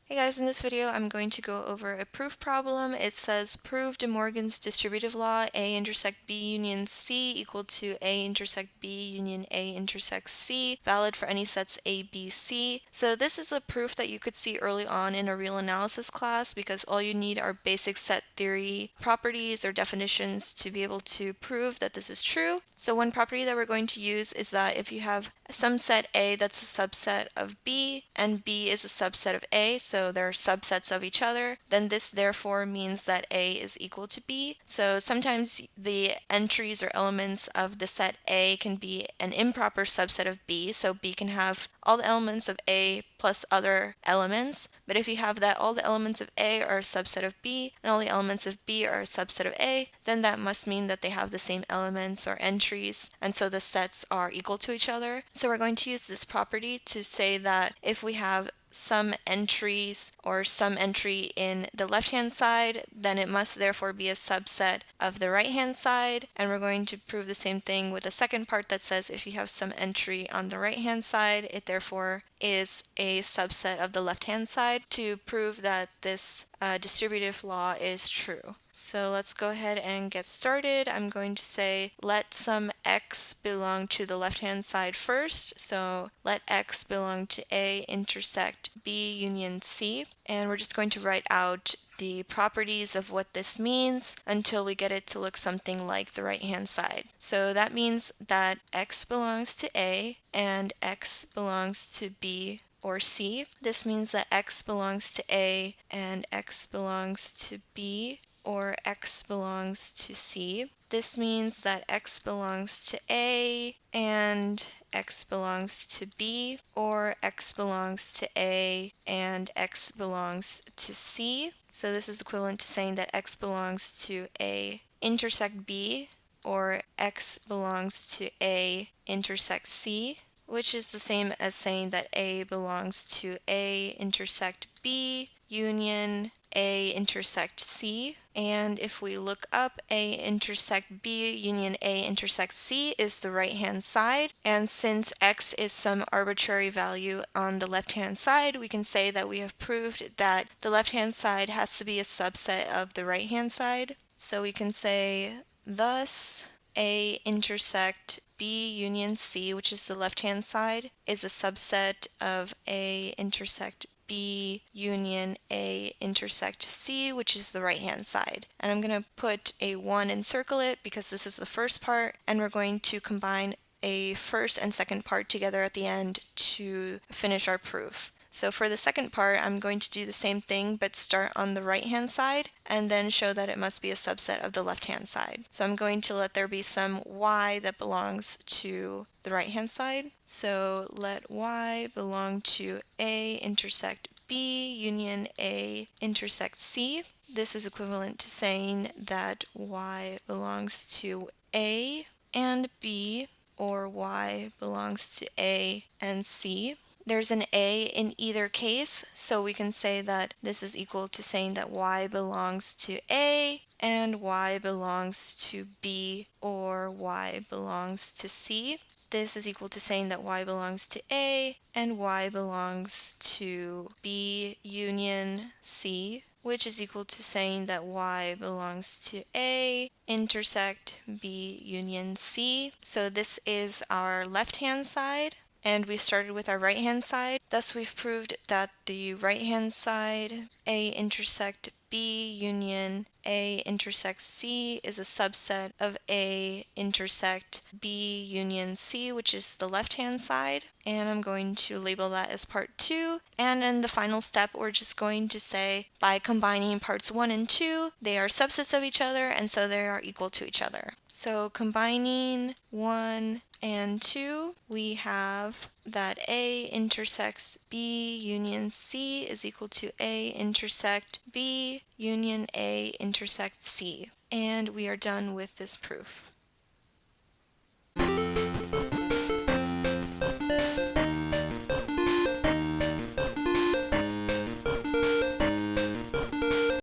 Hey guys, in this video I'm going to go over a proof problem. It says prove De Morgan's distributive law A intersect B union C equal to A intersect B union A intersect C, valid for any sets A, B, C. So this is a proof that you could see early on in a real analysis class because all you need are basic set theory properties or definitions to be able to prove that this is true. So one property that we're going to use is that if you have some set A that's a subset of B and B is a subset of A, so they're subsets of each other, then this therefore means that A is equal to B. So sometimes the entries or elements of the set A can be an improper subset of B, so B can have all the elements of A plus other elements. But if you have that all the elements of A are a subset of B and all the elements of B are a subset of A, then that must mean that they have the same elements or entries, and so the sets are equal to each other. So we're going to use this property to say that if we have some entries or some entry in the left-hand side, then it must therefore be a subset of the right-hand side. And we're going to prove the same thing with the second part that says if you have some entry on the right-hand side, it therefore is a subset of the left-hand side to prove that this distributive law is true. So let's go ahead and get started. I'm going to say let some x belong to the left-hand side first. So let x belong to A intersect B union C. And we're just going to write out the properties of what this means until we get it to look something like the right-hand side. So that means that x belongs to A and x belongs to B or C. This means that x belongs to A and x belongs to B or x belongs to C. This means that x belongs to A and x belongs to B, or x belongs to A and x belongs to C. So this is equivalent to saying that x belongs to A intersect B, or x belongs to A intersect C, which is the same as saying that A belongs to A intersect B union A intersect C. And if we look up, A intersect B union A intersect C is the right-hand side. And since x is some arbitrary value on the left-hand side, we can say that we have proved that the left-hand side has to be a subset of the right-hand side. So we can say, thus, A intersect B union C, which is the left-hand side, is a subset of A intersect B union A intersect C, which is the right-hand side. And I'm going to put a 1 and circle it because this is the first part, and we're going to combine a first and second part together at the end to finish our proof. So for the second part, I'm going to do the same thing, but start on the right-hand side and then show that it must be a subset of the left-hand side. So I'm going to let there be some y that belongs to the right-hand side. So let y belong to A intersect B union A intersect C. This is equivalent to saying that y belongs to A and B, or y belongs to A and C. There's an A in either case, so we can say that this is equal to saying that y belongs to A and y belongs to B, or y belongs to C. This is equal to saying that y belongs to A and y belongs to B union C, which is equal to saying that y belongs to A intersect B union C. So this is our left-hand side, and we started with our right-hand side. Thus we've proved that the right-hand side, A intersect B union A intersect C, is a subset of A intersect B union C, which is the left-hand side. And I'm going to label that as part 2. And in the final step, we're just going to say by combining parts 1 and 2, they are subsets of each other, and so they are equal to each other. So combining 1 and 2, we have that A intersects B union C is equal to A intersect B union A intersect C. And we are done with this proof.